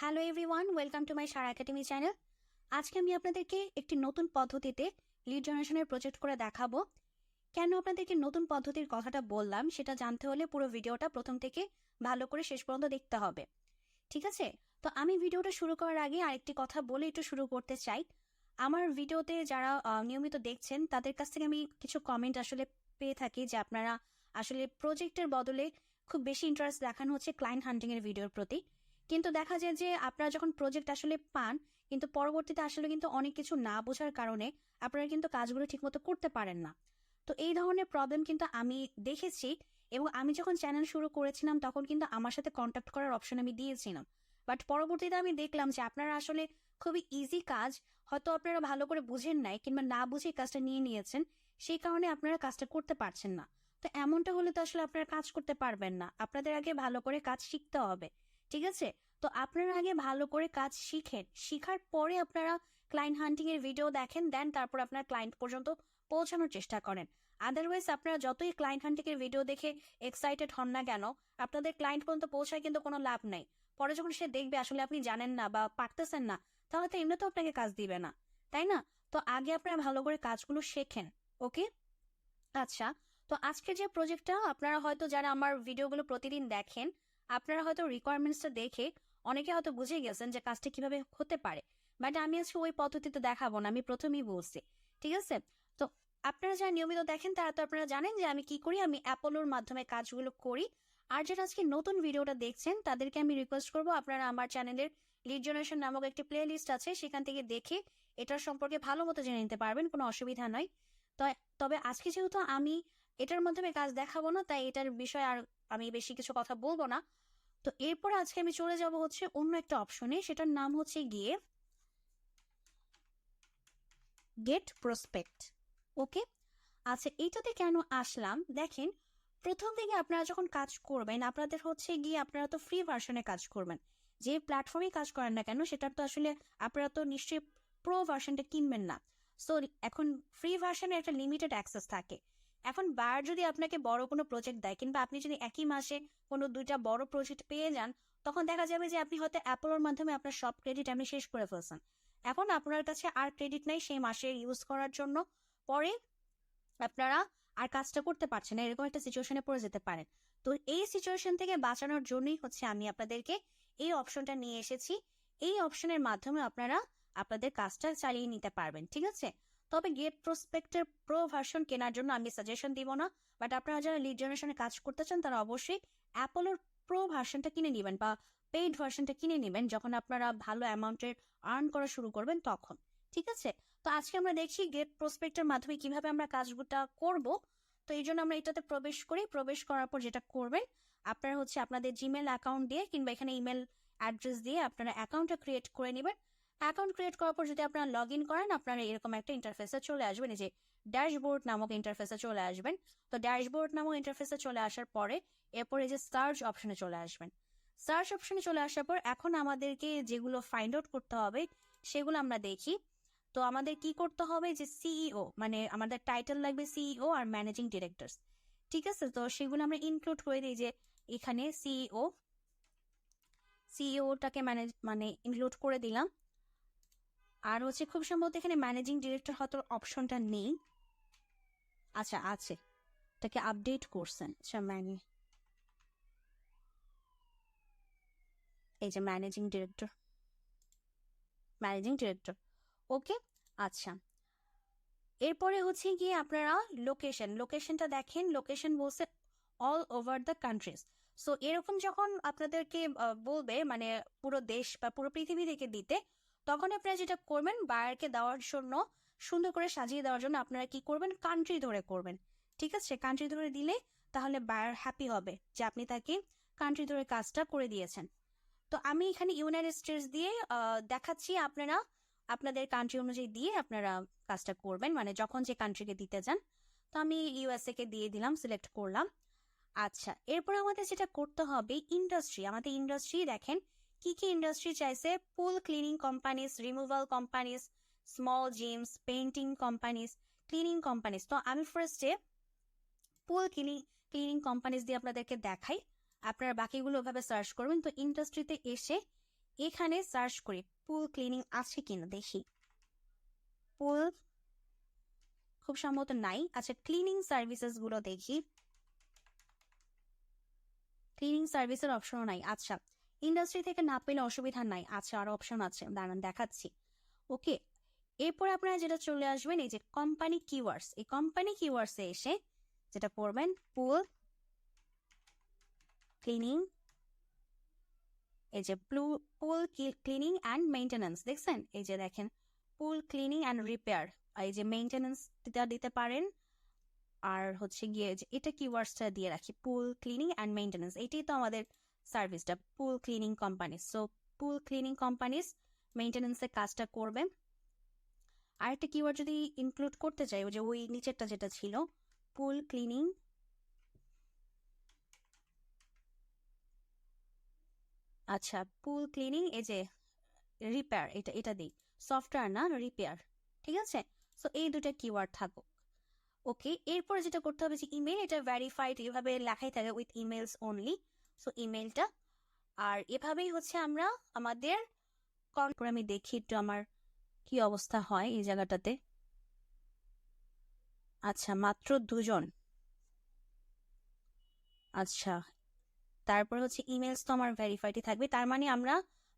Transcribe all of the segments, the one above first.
Hello everyone, welcome to my Sara academy channel. আজকে আমি আপনাদেরকে একটি নতুন পদ্ধতিতে লিড জেনারেশনের প্রজেক্ট করে দেখাবো। কেন আপনাদেরকে নতুন পদ্ধতির কথাটা বললাম সেটা জানতে হলে পুরো ভিডিওটা প্রথম থেকে ভালো করে শেষ পর্যন্ত দেখতে হবে, ঠিক আছে? তো আমি ভিডিওটা শুরু করার আগে আরেকটি কথা বলে একটু শুরু করতে চাই। আমার ভিডিওতে যারা নিয়মিত দেখছেন তাদের কাছ থেকে আমি কিছু কমেন্ট আসলে পেয়ে থাকি যে আপনারা আসলে প্রজেক্টের বদলে খুব বেশি ইন্টারেস্ট দেখানো হচ্ছে ক্লায়েন্ট হান্টিং এর ভিডিওর প্রতি, কিন্তু দেখা যায় যে আপনারা যখন প্রজেক্ট আসলে পান কিন্তু পরবর্তীতে আসলে কিন্তু অনেক কিছু না বোঝার কারণে আপনারা কিন্তু কাজগুলো ঠিকমতো করতে পারেন না। তো এই ধরনের প্রবলেম কিন্তু আমি দেখেছি, এবং আমি যখন চ্যানেল শুরু করেছিলাম তখন কিন্তু আমার সাথে কন্ট্যাক্ট করার অপশন আমি দিয়েছিলাম। বাট পরবর্তীতে আমি দেখলাম যে আপনারা আসলে খুবই ইজি কাজ হয়তো আপনারা ভালো করে বুঝেন নাই কিংবা না বুঝে কাজটা নিয়ে নিয়েছেন, সেই কারণে আপনারা কাজটা করতে পারছেন না। তো এমনটা হলে তো আসলে আপনারা কাজ করতে পারবেন না। আপনাদের আগে ভালো করে কাজ শিখতে হবে, ঠিক আছে? তো আপনারা আগে ভালো করে কাজ শিখেন, শিখার পরে আপনারা ক্লায়েন্ট হান্টিং এর ভিডিও দেখেন, দেন তারপর আপনার ক্লায়েন্ট পর্যন্ত পৌঁছানোর চেষ্টা করেন। আদারওয়াইজ আপনারা যতই ক্লায়েন্ট হান্টিং এর ভিডিও দেখে এক্সাইটেড হন না কেন, আপনাদের ক্লায়েন্ট পর্যন্ত পৌঁছায় কিন্তু কোনো লাভ নাই। পরে যখন সে দেখবে আসলে আপনি জানেন না বা পারতেছেন না, তাহলে তো এমনিতেও আপনাকে কাজ দিবে না, তাই না? তো আগে আপনারা ভালো করে কাজগুলো শেখেন, ওকে? আচ্ছা, তো আজকে যে প্রজেক্টটা আপনারা হয়তো যারা আমার ভিডিওগুলো প্রতিদিন দেখেন, আপনারা হয়তো রিকোয়ারমেন্টসটা দেখে অনেকে হয়তো বুঝে গেছেন যে কাজটা কিভাবে হতে পারে। বাট আমি আজকে ওই পদ্ধতিতে দেখাবো না, আমি প্রথমেই বলছি, ঠিক আছে? তো আপনারা যারা নিয়মিত দেখেন তারা তো আপনারা জানেন যে আমি কি করি, আমি অ্যাপোলোর মাধ্যমে কাজগুলো করি। আর যারা আজকে নতুন ভিডিওটা দেখছেন তাদেরকে আমি রিকোয়েস্ট করবো আপনারা আমার চ্যানেলের লিড জেনারেশন নামক একটি প্লে লিস্ট আছে, সেখান থেকে দেখে এটার সম্পর্কে ভালো মতো জেনে নিতে পারবেন, কোনো অসুবিধা নয়। তো তবে আজকে যেহেতু আমি এটার মাধ্যমে কাজ দেখাবো না, তাই এটার বিষয়ে আর আমি বেশি কিছু কথা বলবো না। তো এরপর আজকে আমি চলে যাব হচ্ছে অন্য একটা অপশনে, সেটার নাম হচ্ছে গিয়ে গেট প্রসপেক্ট। ওকে, আচ্ছা, এইটাতে কেন আসলাম দেখেন। প্রথম দিকে আপনারা যখন কাজ করবেন আপনাদের হচ্ছে গিয়ে আপনারা তো ফ্রি ভার্সনে কাজ করবেন, যে প্ল্যাটফর্মে কাজ করেন না কেন সেটার তো আসলে আপনারা তো নিশ্চয়ই প্রো ভার্সনটা কিনবেন না। সো এখন ফ্রি ভার্সনে একটা লিমিটেড অ্যাক্সেস থাকে। এখন বার যদি আপনাকে বড় কোনো প্রজেক্ট দেয় কিংবা আপনি যদি একই মাসে কোনো দুইটা বড় প্রজেক্ট পেয়ে যান, তখন দেখা যাবে যে আপনি হয়তো অ্যাপোলোর মাধ্যমে আপনার সব ক্রেডিট আপনি শেষ করে ফেলছেন। এখন আপনার কাছে আর ক্রেডিট নাই সেই মাসে ইউজ করার জন্য। পরে আপনারা আর কাজটা করতে পারছেন না, এরকম একটা সিচুয়েশনে পড়ে যেতে পারেন। তো এই সিচুয়েশন থেকে বাঁচানোর জন্যই হচ্ছে আমি আপনাদেরকে এই অপশনটা নিয়ে এসেছি। এই অপশনের মাধ্যমে আপনারা আপনাদের কাজটা চালিয়ে নিতে পারবেন, ঠিক আছে? তবে গেট প্রসপেক্টের প্রো ভার্সন কেনার জন্য আমি সাজেশন দিব না। বাট আপনারা যারা লিড জেনারেশনে কাজ করতে চান তারা অবশ্যই অ্যাপোলোর প্রো ভার্সনটা কিনে নেবেন বা পেইড ভার্সনটা কিনে নেবেন যখন আপনারা ভালো অ্যামাউন্টের আর্ন করা শুরু করবেন তখন, ঠিক আছে? তো আজকে আমরা দেখছি গেট প্রসপেক্টের মাধ্যমে কিভাবে আমরা কাজটা করব। তো এই জন্য আমরা এটাতে প্রবেশ করি। প্রবেশ করার পর যেটা করবেন, আপনারা হচ্ছে আপনাদের জিমেল অ্যাকাউন্ট দিয়ে কিংবা এখানে ইমেল অ্যাড্রেস দিয়ে আপনারা অ্যাকাউন্টটা ক্রিয়েট করে নেবেন। অ্যাকাউন্ট ক্রিয়েট করার পর যদি আপনারা লগ ইন করেন, আপনারা এরকম একটা ইন্টারফেসে চলে আসবেন, এই যে ড্যাশবোর্ড নামক ইন্টারফেসে চলে আসবেন। তো ড্যাশবোর্ড নামক ইন্টারফেসে চলে আসার পরে এরপর এই যে সার্চ অপশনে চলে আসবেন। সার্চ অপশনে চলে আসার পর এখন আমাদেরকে যেগুলো ফাইন্ড আউট করতে হবে সেগুলো আমরা দেখি। তো আমাদের কি করতে হবে, যে সিইও মানে আমাদের টাইটেল লাগবে সিইও আর ম্যানেজিং ডিরেক্টর, ঠিক আছে? তো সেগুলো আমরা ইনক্লুড করে দিই, যে এখানে সিইওটাকে মানে ইনক্লুড করে দিলাম। আর হচ্ছে খুব সম্ভবত এখানে ম্যানেজিং ডিরেক্টর হয়তো অপশনটা নেই। আচ্ছা আছে, এটাকে আপডেট করছেন। আচ্ছা এই যে ম্যানেজিং ডিরেক্টর, ওকে। আচ্ছা, এরপরে হচ্ছে গিয়ে আপনারা লোকেশনটা দেখেন। লোকেশন বলছে all over the countries. So এরকম যখন আপনাদেরকে বলবে মানে পুরো দেশ বা পুরো পৃথিবী থেকে দিতে, তখন আপনারা যেটা করবেন বায়ারকে দেওয়ার জন্য সুন্দর করে সাজিয়ে দেওয়ার জন্য আপনারা কি করবেন, কান্ট্রি ধরে করবেন, ঠিক আছে? কান্ট্রি ধরে দিলে তাহলে বায়ার হ্যাপি হবে যে আপনি তাকে কান্ট্রি ধরে কাজটা করে দিয়েছেন। তো আমি এখানে ইউনাইটেড স্টেটস দিয়ে দেখাচ্ছি, আপনারা আপনাদের কান্ট্রি অনুযায়ী দিয়ে আপনারা কাজটা করবেন, মানে যখন যে কান্ট্রিকে দিতে যান। তো আমি ইউএসএ কে দিয়ে দিলাম, সিলেক্ট করলাম। আচ্ছা, এরপর আমাদের যেটা করতে হবে ইন্ডাস্ট্রি, আমাদের ইন্ডাস্ট্রি দেখেন কি কি ইন্ডাস্ট্রি চাইছে। Pool cleaning companies, removal companies, small gyms, painting companies, cleaning companies. তো আমি ফার্স্টে পুল ক্লিনিং কোম্পানিজ দিয়ে আপনাদেরকে দেখাই, আপনারা বাকিগুলো ওভাবে সার্চ করবেন। তো ইন্ডাস্ট্রিতে এসে এখানে সার্চ করি পুল ক্লিনিং আছে কিনা দেখি। পুল খুব সম্ভবত নাই। আচ্ছা, ক্লিনিং সার্ভিসেস গুলো দেখি। ক্লিনিং সার্ভিসের অপশনও নাই। আচ্ছা, ইন্ডাস্ট্রি থেকে না পেলে অসুবিধা নাই। আচ্ছা, আরো অপশন আছে, দাঁড়ান দেখাচ্ছি। ওকে, এরপর আপনারা যেটা চলে আসবেন এই যে কোম্পানি কিওয়ার্ডস, এই কোম্পানি কিওয়ার্ডসে এসে যেটা করবেন পুল ক্লিনিং, এই যে পুল ক্লিনিং অ্যান্ড মেইনটেনেন্স, দেখছেন এই যে দেখেন পুল ক্লিনিং অ্যান্ড রিপেয়ার, এই যে মেইনটেনেন্স দিতে পারেন। আর হচ্ছে গিয়ে যে এটা কিওয়ার্ডসটা দিয়ে রাখি পুল ক্লিনিং অ্যান্ড মেইনটেনেন্স, এটাই তো আমাদের সার্ভিসটা পুল ক্লিনিং কোম্পানি। সো পুল ক্লিনিং কোম্পানিজ মেইনটেনেন্সের কাজটা করবে। আরেকটা কিওয়ার্ড যদি ইনক্লুড করতে চাই, ওই যে ওই নিচেরটা যেটা ছিল পুল ক্লিনিং, আচ্ছা পুল ক্লিনিং এই যে রিপেয়ার, এটা দিই, সফটওয়্যার না রিপেয়ার, ঠিক আছে। সো এই দুটা কিওয়ার্ড থাকুক। ওকে, এরপরে যেটা করতে হবে যে ইমেল, এটা ভেরিফাইড এভাবে লেখাই থাকে উইথ ইমেলস অনলি। সো ইমেলটা, আর এভাবেই হচ্ছে আমরা আমাদের আমি দেখি একটু আমার কি অবস্থা হয় এই জায়গাটাতে। আচ্ছা, মাত্র 2 জন। আচ্ছা, তারপর হচ্ছে ইমেলস তো আমার ভেরিফাইডই থাকবে, তার মানে আমরা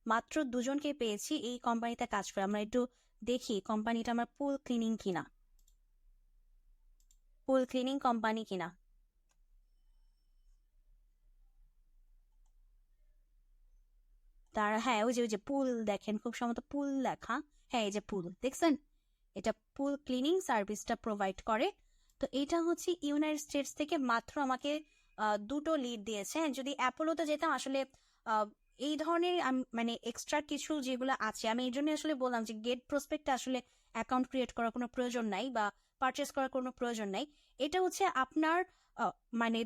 মাত্র 2জনকে পেয়েছি এই কোম্পানিতে কাজ করে। আমরা একটু দেখি কোম্পানিটা আমার পুল ক্লিনিং কিনা, পুল ক্লিনিং কোম্পানি কিনা। তার হ্যাঁ, ওই যে পুল দেখেন, খুব সম্ভবত পুল লেখা। হ্যাঁ, এই যে পুল দেখছেন, এটা পুল ক্লিনিং সার্ভিসটা প্রোভাইড করে। তো এটা হচ্ছে ইউনাইটেড স্টেটস থেকে মাত্র আমাকে 2টো লিড দিয়েছে। যদি অ্যাপোলোতে যেতাম আসলে এই ধরনের মানে এক্সট্রা কিছু যেগুলো আছে, আমি এই জন্য আসলে বললাম যে গেট প্রসপেক্টে আসলে অ্যাকাউন্ট ক্রিয়েট করার কোনো প্রয়োজন নাই বা পারচেস করার কোনো প্রয়োজন নাই। এটা হচ্ছে আপনার মানে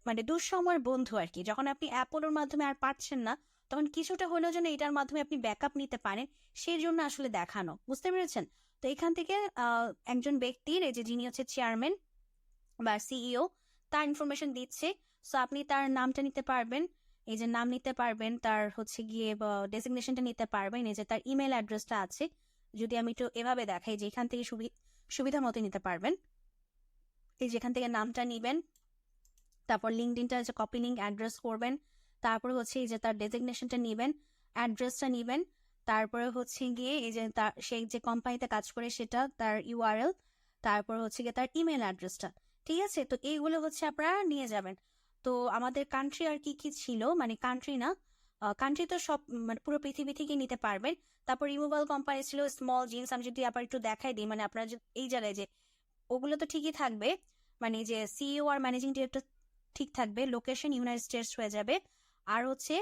মানে দুঃসময়ের বন্ধু আর কি। যখন আপনি অ্যাপোলোর মাধ্যমে আর পারছেন না, তখন কিছুটা হলেও যেন এটার মাধ্যমে আপনি ব্যাকআপ নিতে পারেন, সেই জন্য আসলে দেখানো, বুঝতে পেরেছেন। তো এখান থেকে একজন ব্যক্তির এই যে যিনি হচ্ছে চেয়ারম্যান বা সিইও, তার ইনফরমেশন দিচ্ছে। সো আপনি তার নামটা নিতে পারবেন, এই যে নাম নিতে পারবেন, তার হচ্ছে গিয়ে ডেসিগনেশনটা নিতে পারবেন, এই যে তার ইমেল অ্যাড্রেসটা আছে। যদি আমি একটু এভাবে দেখাই যে এখান থেকে সুবিধা মতো নিতে পারবেন, এই যেখান থেকে নামটা নিবেন, তারপর লিঙ্কডিনটা যে কপি লিঙ্ক অ্যাড্রেস করবেন, তারপর হচ্ছে এই যে তার ডেজিগনেশনটা নিবেন, অ্যাড্রেসটা নিবেন, তারপরে হচ্ছে গিয়ে এই যে তার সেই যে কোম্পানিতে কাজ করে সেটা তার ইউআরএল, তারপর হচ্ছে গিয়ে তার ইমেল অ্যাড্রেসটা, ঠিক আছে। তো এইগুলো হচ্ছে আপনারা নিয়ে যাবেন। তো আমাদের কান্ট্রি আর কি কি ছিল, মানে কান্ট্রি না, কান্ট্রি তো সব মানে পুরো পৃথিবী থেকে নিতে পারবেন। তারপর রিমুভাল কোম্পানি ছিল স্মল জিন্স, আমি যদি আবার একটু দেখাই দিই, মানে আপনারা এই জায়গায় যে ওগুলো তো ঠিকই থাকবে, মানে যে সিইও আর ম্যানেজিং ডিরেক্টর ঠিক থাকবে, লোকেশন ইউনাইটেড স্টেটস হয়ে যাবে। আর হচ্ছে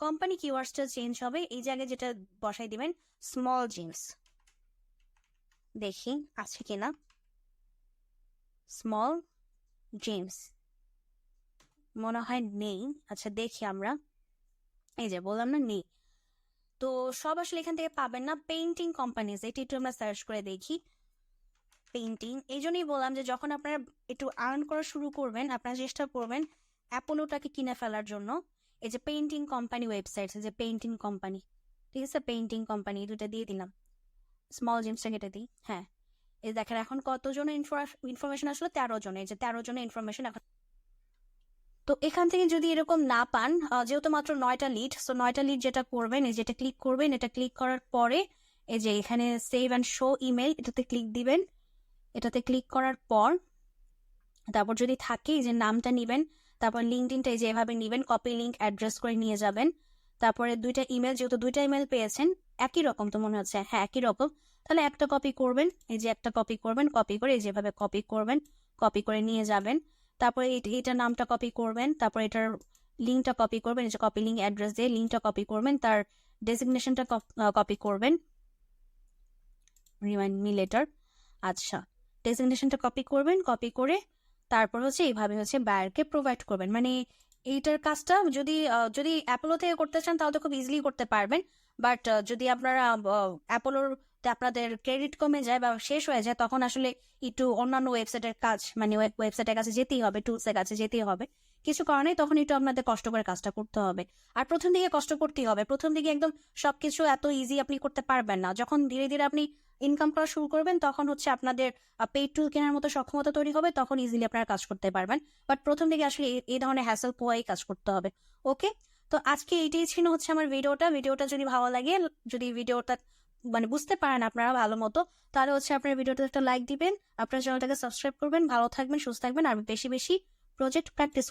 কোম্পানি কিওয়ার্ডসটা চেঞ্জ হবে, এই জায়গায় যেটা বসাই দিবেন স্মল জিন্স, দেখি আছে কিনা স্মল জিন্স, মনে হয় নেই। আচ্ছা দেখি আমরা, এই যে বললাম না নেই। তো সব আসলে এখান থেকে পাবেন না। পেইন্টিং কোম্পানিজ, এটি একটু আমরা সার্চ করে দেখি। পেইন্টিং, এই জন্যই বললাম যে যখন আপনারা একটু আর্ন করা শুরু করবেন, আপনারা চেষ্টা করবেন অ্যাপোলোটাকে কিনে ফেলার জন্য। এই যে পেইন্টিং কোম্পানি ওয়েবসাইট, যে পেইন্টিং কোম্পানি, ঠিক আছে, পেইন্টিং কোম্পানি দুটা দিয়ে দিলাম, স্মল জিনিসটা কেটে দিই। হ্যাঁ, এই দেখেন এখন কতজনের ইনফরমেশন আসলে 13 জনের, এই যে 13 জনের ইনফরমেশন এখন। তো এখান থেকে যদি এরকম না পান, যেহেতু মাত্র 9টা লিড, সো 9টা লিড যেটা করবেন, এই যেটা ক্লিক করবেন, এটা ক্লিক করার পরে এই যে এখানে সেভ অ্যান্ড শো ইমেল, এটাতে ক্লিক দিবেন। এটাতে ক্লিক করার পর তারপর যদি থাকে এই যে নামটা নিবেন, তারপর লিঙ্কডিনটা এই যে এভাবে নিবেন, কপি লিঙ্ক অ্যাড্রেস করে নিয়ে যাবেন। তারপরে 2টা ইমেল, যেহেতু 2টা ইমেল পেয়েছেন, একই রকম তো মনে হচ্ছে, হ্যাঁ একই রকম, তাহলে একটা কপি করবেন, এই যে একটা কপি করবেন, কপি করে এই যেভাবে কপি করবেন, কপি করে নিয়ে যাবেন। তারপরে এইটার নামটা কপি করবেন, তারপর এটার লিঙ্কটা কপি করবেন, এই যে কপি লিঙ্ক অ্যাড্রেস দিয়ে লিঙ্কটা কপি করবেন, তার ডেজিগনেশনটা কপি করবেন, রিমাইন্ড মি লেটার। আচ্ছা, ডেজিগনেশনটা কপি করবেন, কপি করে তারপর হচ্ছে এইভাবে হচ্ছে বায়ারকে প্রোভাইড করবেন। মানে এইটার কাজটা যদি যদি অ্যাপোলো থেকে করতে চান তাহলে তো খুব ইজিলি করতে পারবেন। বাট যদি আপনারা অ্যাপোলোর আপনাদের ক্রেডিট কমে যায় বা শেষ হয়ে যায়, তখন আসলে একটু অন্যান্য ওয়েবসাইটের কাজ, মানে ওয়েবসাইটের কাছে যেতেই হবে, টুলসের কাছে যেতেই হবে। কিছু করার নেই, তখন একটু আপনাদের কষ্ট করে কাজটা করতে হবে। আর প্রথম দিকে কষ্ট করতেই হবে, প্রথম দিকে একদম সবকিছু এত ইজি আপনি করতে পারবেন না। যখন ধীরে ধীরে আপনি ইনকাম করা শুরু করবেন, তখন হচ্ছে আপনাদের পেইড টুল কেনার মতো সক্ষমতা তৈরি হবে, তখন ইজিলি আপনারা কাজ করতে পারবেন। বাট প্রথম দিকে আসলে এই ধরনের হ্যাসেল পোয়াই কাজ করতে হবে। ওকে, তো আজকে এইটাই ছিল হচ্ছে আমার ভিডিওটা যদি ভালো লাগে, যদি ভিডিওটা বুঝতে পারেন আপনারা ভালো মতো, তাহলে হচ্ছে আপনার ভিডিওটা একটা লাইক দিবেন, আপনার চ্যানেলটাকে সাবস্ক্রাইব করবেন। ভালো থাকবেন, সুস্থ থাকবেন, আর বেশি বেশি প্রজেক্ট প্র্যাকটিস